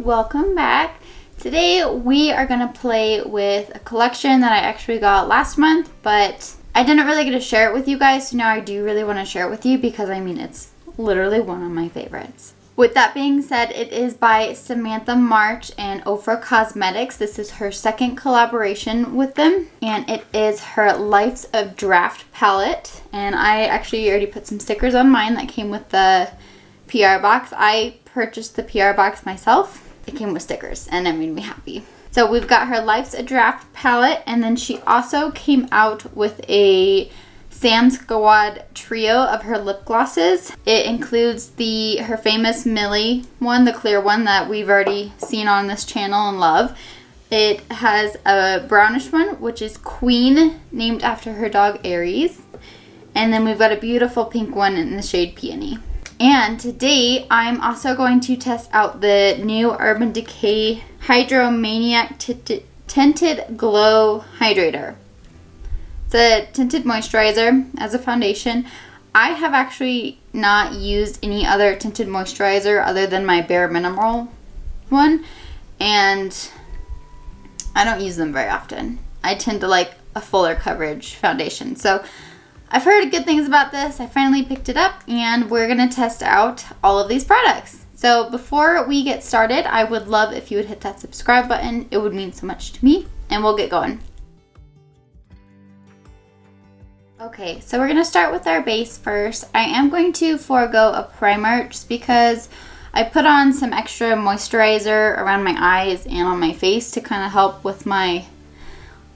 welcome back. Today we are going to play with a collection that I actually got last month, but I didn't really get to share it with you guys, so now I do really want to share it with you because I mean it's literally one of my favorites. With that being said, it is by Samantha March and Ofra Cosmetics. This is her second collaboration with them, and it is her Life's a Draft palette. And I actually already put some stickers on mine that came with the PR box. I purchased the PR box myself. It came with stickers, and it made me happy. So we've got her Life's a Draft palette, and then she also came out with a Sam Squad trio of her lip glosses. It includes her famous Millie one, the clear one that we've already seen on this channel and love. It has a brownish one, which is Queen, named after her dog Aries. And then we've got a beautiful pink one in the shade Peony. And today I'm also going to test out the new Urban Decay Hydromaniac Tinted Glow Hydrator. It's a tinted moisturizer as a foundation. I have actually not used any other tinted moisturizer other than my Bare Minimal one, and I don't use them very often. I tend to like a fuller coverage foundation. So I've heard good things about this. I finally picked it up, and we're going to test out all of these products. So before we get started, I would love if you would hit that subscribe button. It would mean so much to me, and we'll get going. Okay, so we're going to start with our base first. I am going to forego a primer just because I put on some extra moisturizer around my eyes and on my face to kind of help with my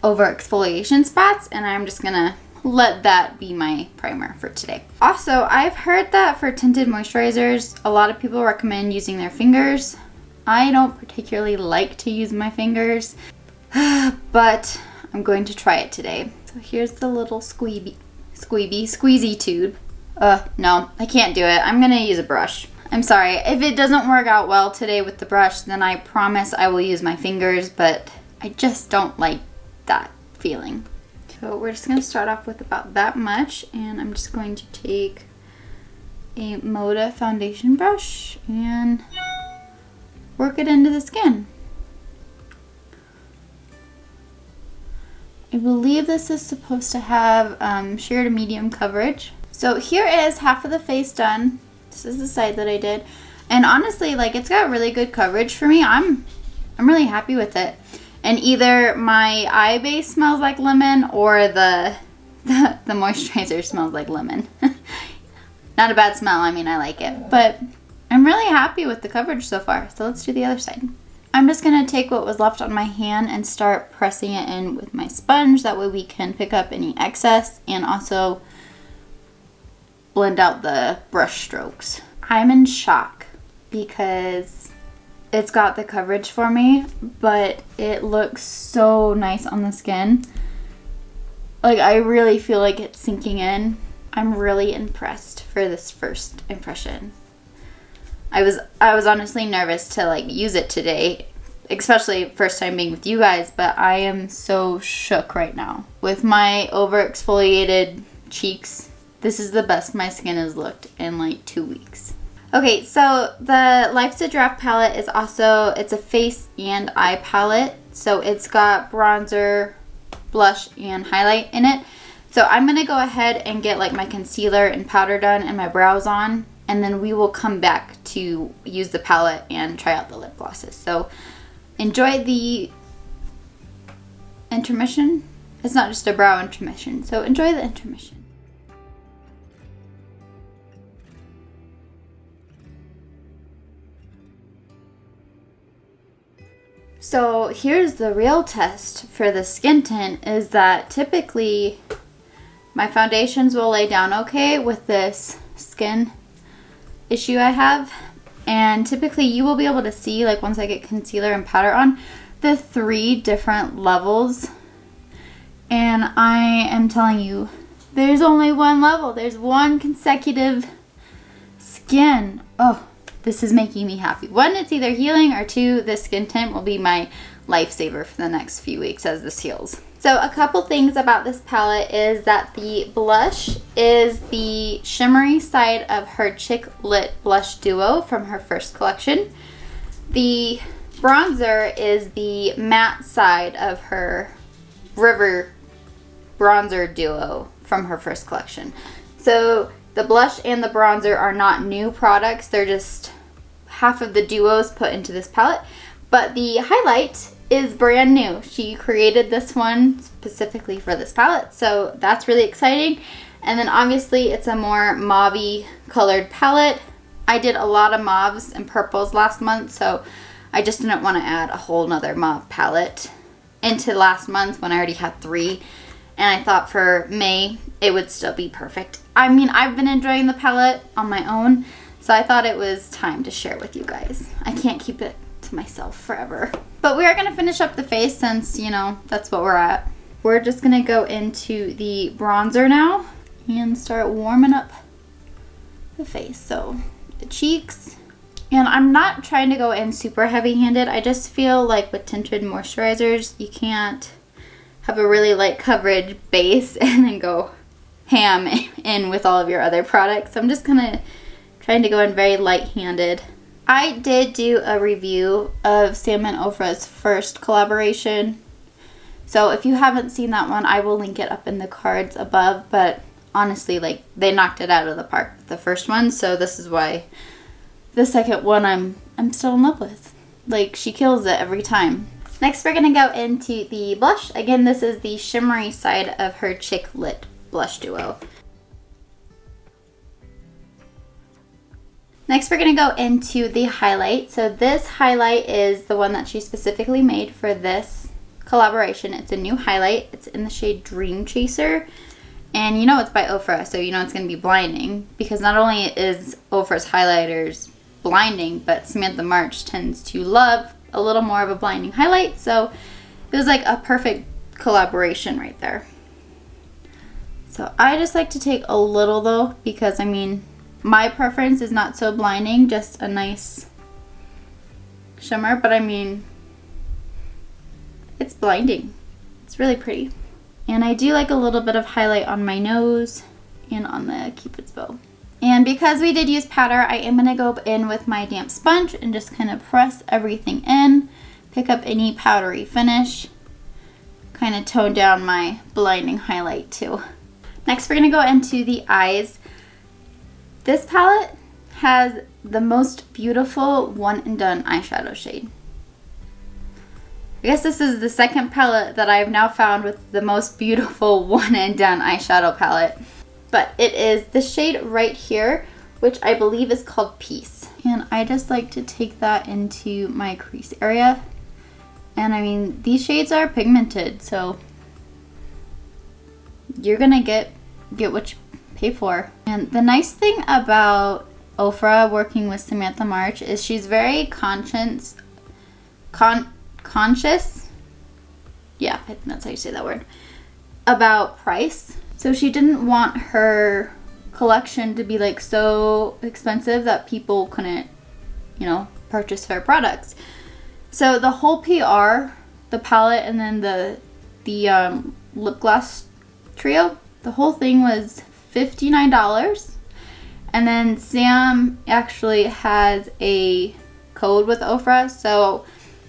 over exfoliation spots, and I'm just going to let that be my primer for today. Also, I've heard that for tinted moisturizers, a lot of people recommend using their fingers. I don't particularly like to use my fingers, but I'm going to try it today. So here's the little squeezy tube. No, I can't do it. I'm gonna use a brush. I'm sorry. If it doesn't work out well today with the brush, then I promise I will use my fingers, but I just don't like that feeling. So we're just gonna start off with about that much, and I'm just going to take a Moda foundation brush and work it into the skin. I believe this is supposed to have sheer to medium coverage. So here is half of the face done. This is the side that I did. And honestly, like, it's got really good coverage for me. I'm really happy with it. And either my eye base smells like lemon or the moisturizer smells like lemon. Not a bad smell, I mean, I like it. But I'm really happy with the coverage so far. So let's do the other side. I'm just going to take what was left on my hand and start pressing it in with my sponge. That way we can pick up any excess and also blend out the brush strokes. I'm in shock because it's got the coverage for me, but it looks so nice on the skin. Like, I really feel like it's sinking in. I'm really impressed for this first impression. I was honestly nervous to like use it today, especially first time being with you guys, but I am so shook right now. With my over exfoliated cheeks, this is the best my skin has looked in like 2 weeks. Okay, so the Life's a Draft palette is also, it's a face and eye palette. So it's got bronzer, blush, and highlight in it. So I'm going to go ahead and get like my concealer and powder done and my brows on. And then we will come back to use the palette and try out the lip glosses. So enjoy the intermission. It's not just a brow intermission, so enjoy the intermission. So here's the real test for the skin tint, is that typically my foundations will lay down okay with this skin issue I have, and typically you will be able to see, like once I get concealer and powder on, the 3 different levels, and I am telling you, there's only one level. There's one consecutive skin. Oh, this is making me happy. 1, it's either healing, or 2, this skin tint will be my lifesaver for the next few weeks as this heals. So a couple things about this palette is that the blush is the shimmery side of her Chick Lit Blush Duo from her first collection. The bronzer is the matte side of her River bronzer duo from her first collection. So the blush and the bronzer are not new products. They're just half of the duos put into this palette. But the highlight is brand new. She created this one specifically for this palette, so that's really exciting. And then obviously it's a more mauve colored palette. I did a lot of mauves and purples last month, so I just didn't want to add a whole nother mauve palette into last month when I already had 3. And I thought for May it would still be perfect. I mean, I've been enjoying the palette on my own, so I thought it was time to share with you guys. I can't keep it to myself forever. But we are going to finish up the face since, you know, that's what we're at. We're just going to go into the bronzer now and start warming up the face. So the cheeks. And I'm not trying to go in super heavy-handed. I just feel like with tinted moisturizers, you can't have a really light coverage base and then go ham in with all of your other products. So I'm just kind of trying to go in very light-handed. I did do a review of Sam and Ofra's first collaboration. So if you haven't seen that one, I will link it up in the cards above. But honestly, like, they knocked it out of the park, the first one. So this is why the second one I'm still in love with. Like, she kills it every time. Next, we're going to go into the blush. Again, this is the shimmery side of her Chick Lit blush duo. Next, we're going to go into the highlight. So this highlight is the one that she specifically made for this collaboration. It's a new highlight. It's in the shade Dream Chaser. And you know it's by Ofra, so you know it's going to be blinding. Because not only is Ofra's highlighters blinding, but Samantha March tends to love a little more of a blinding highlight. So it was like a perfect collaboration right there. So I just like to take a little though, because I mean, my preference is not so blinding, just a nice shimmer, but I mean, it's blinding. It's really pretty. And I do like a little bit of highlight on my nose and on the Cupid's bow. And because we did use powder, I am going to go in with my damp sponge and just kind of press everything in, pick up any powdery finish, kind of tone down my blinding highlight too. Next, we're going to go into the eyes. This palette has the most beautiful one and done eyeshadow shade. I guess this is the second palette that I've now found with the most beautiful one and done eyeshadow palette. But it is the shade right here, which I believe is called Peace. And I just like to take that into my crease area. And I mean, these shades are pigmented, so you're gonna get what you pay for. And the nice thing about Ofra working with Samantha March is she's very conscious. Yeah, I think that's how you say that word. About price. So she didn't want her collection to be like so expensive that people couldn't, you know, purchase her products. So the whole PR, the palette, and then the lip gloss trio, the whole thing was $59. And then Sam actually has a code with Ofra, so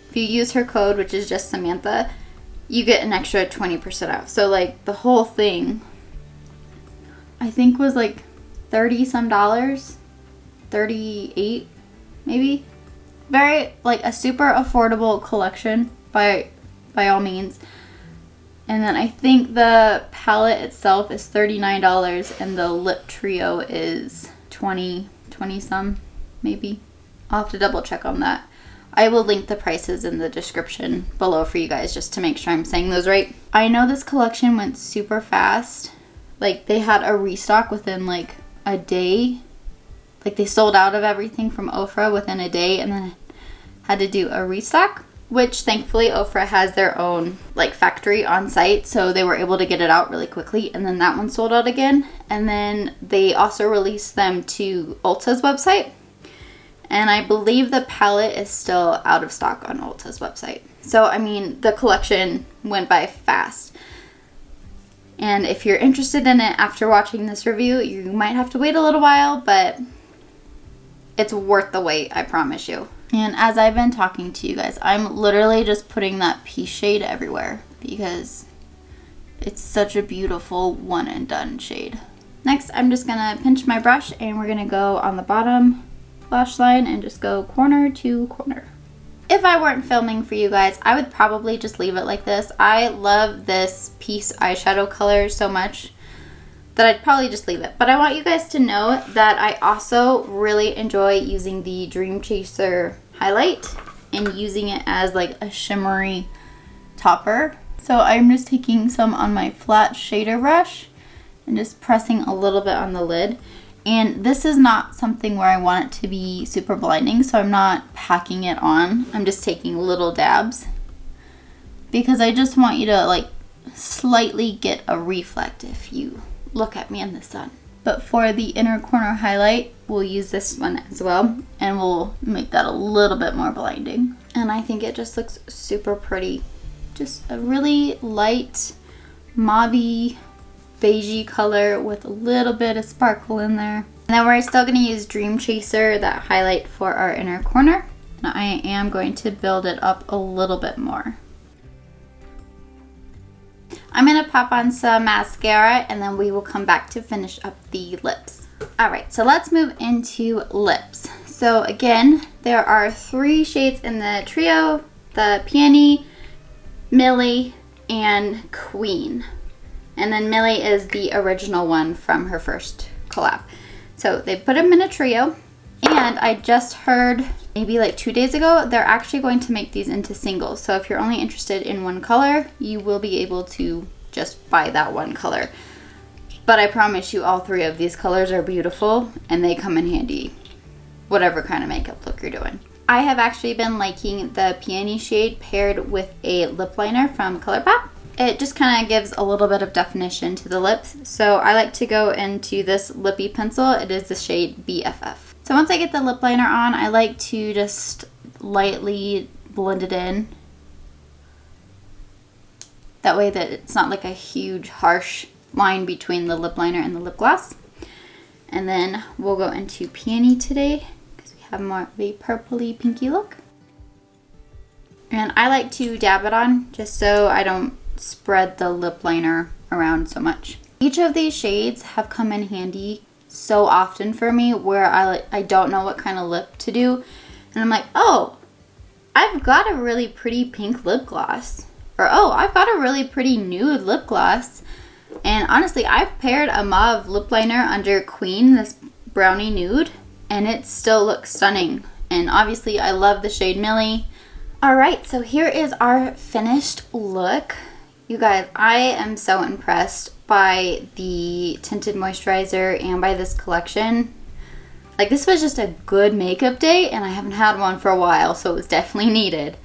if you use her code, which is just Samantha, you get an extra 20% off. So like the whole thing, I think was like $30 some, 38 maybe. Very like a super affordable collection by all means. And then I think the palette itself is $39 and the lip trio is 20 some maybe. I'll have to double check on that. I will link the prices in the description below for you guys just to make sure I'm saying those right. I know this collection went super fast. Like they had a restock within like a day. Like they sold out of everything from Ofra within a day and then had to do a restock, which thankfully Ofra has their own like factory on site, so they were able to get it out really quickly, and then that one sold out again. And then they also released them to Ulta's website. And I believe the palette is still out of stock on Ulta's website. So, I mean, the collection went by fast. And if you're interested in it after watching this review, you might have to wait a little while, but it's worth the wait, I promise you. And as I've been talking to you guys, I'm literally just putting that Peach shade everywhere because it's such a beautiful one and done shade. Next, I'm just gonna pinch my brush and we're gonna go on the bottom lash line and just go corner to corner. If I weren't filming for you guys, I would probably just leave it like this. I love this Peach eyeshadow color so much that I'd probably just leave it. But I want you guys to know that I also really enjoy using the Dream Chaser highlight and using it as like a shimmery topper. So I'm just taking some on my flat shader brush and just pressing a little bit on the lid. And this is not something where I want it to be super blinding, so I'm not packing it on. I'm just taking little dabs because I just want you to like slightly get a reflect if you look at me in the sun. But for the inner corner highlight, we'll use this one as well, and we'll make that a little bit more blinding. And I think it just looks super pretty. Just a really light mauve beigey color with a little bit of sparkle in there. And then we're still going to use Dream Chaser, that highlight, for our inner corner. And I am going to build it up a little bit more. I'm going to pop on some mascara and then we will come back to finish up the lips. Alright, so let's move into lips. So again, there are 3 shades in the trio: the Peony, Millie, and Queen. And then Millie is the original one from her first collab. So they put them in a trio, and I just heard maybe like 2 days ago, they're actually going to make these into singles. So if you're only interested in one color, you will be able to just buy that one color. But I promise you all 3 of these colors are beautiful and they come in handy whatever kind of makeup look you're doing. I have actually been liking the Peony shade paired with a lip liner from Colourpop. It just kind of gives a little bit of definition to the lips. So I like to go into this Lippie pencil. It is the shade BFF. So once I get the lip liner on, I like to just lightly blend it in. That way that it's not like a huge harsh line between the lip liner and the lip gloss. And then we'll go into Peony today because we have more of a purpley pinky look. And I like to dab it on just so I don't spread the lip liner around so much. Each of these shades have come in handy so often for me where I don't know what kind of lip to do, and I'm like, oh, I've got a really pretty pink lip gloss, or oh, I've got a really pretty nude lip gloss. And honestly, I've paired a mauve lip liner under Queen, this brownie nude, and it still looks stunning. And obviously I love the shade Millie. Alright, so here is our finished look. You guys, I am so impressed by the tinted moisturizer and by this collection. Like, this was just a good makeup day, and I haven't had one for a while, so it was definitely needed.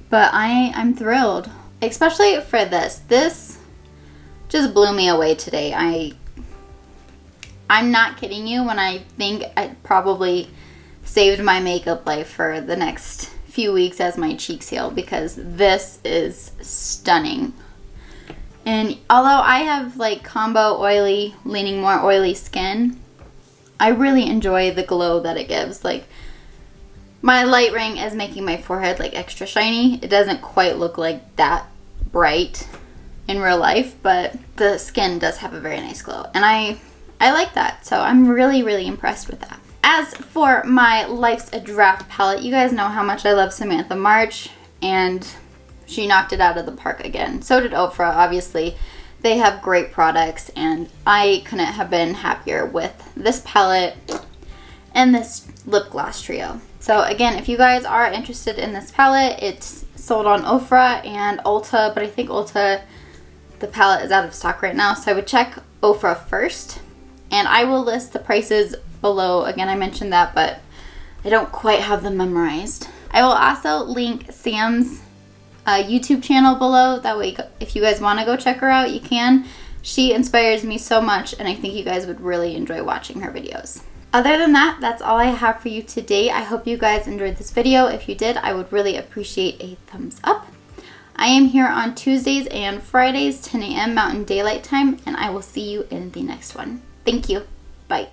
But I'm thrilled, especially for this. This just blew me away today. I'm not kidding you when I think I probably saved my makeup life for the next few weeks as my cheeks heal, because this is stunning. And although I have like combo oily, leaning more oily skin, I really enjoy the glow that it gives. Like, my light ring is making my forehead like extra shiny. It doesn't quite look like that bright in real life, but the skin does have a very nice glow. And I like that. So I'm really, really impressed with that. As for my Life's a Draft palette, you guys know how much I love Samantha March, and she knocked it out of the park again. So did Ofra, obviously. They have great products, and I couldn't have been happier with this palette and this lip gloss trio. So again, if you guys are interested in this palette, it's sold on Ofra and Ulta, but I think Ulta, the palette is out of stock right now, so I would check Ofra first. And I will list the prices below. Again, I mentioned that, but I don't quite have them memorized. I will also link Sam's YouTube channel below. That way, if you guys want to go check her out, you can. She inspires me so much, and I think you guys would really enjoy watching her videos. Other than that, that's all I have for you today. I hope you guys enjoyed this video. If you did, I would really appreciate a thumbs up. I am here on Tuesdays and Fridays, 10 a.m. Mountain Daylight Time, and I will see you in the next one. Thank you. Bye.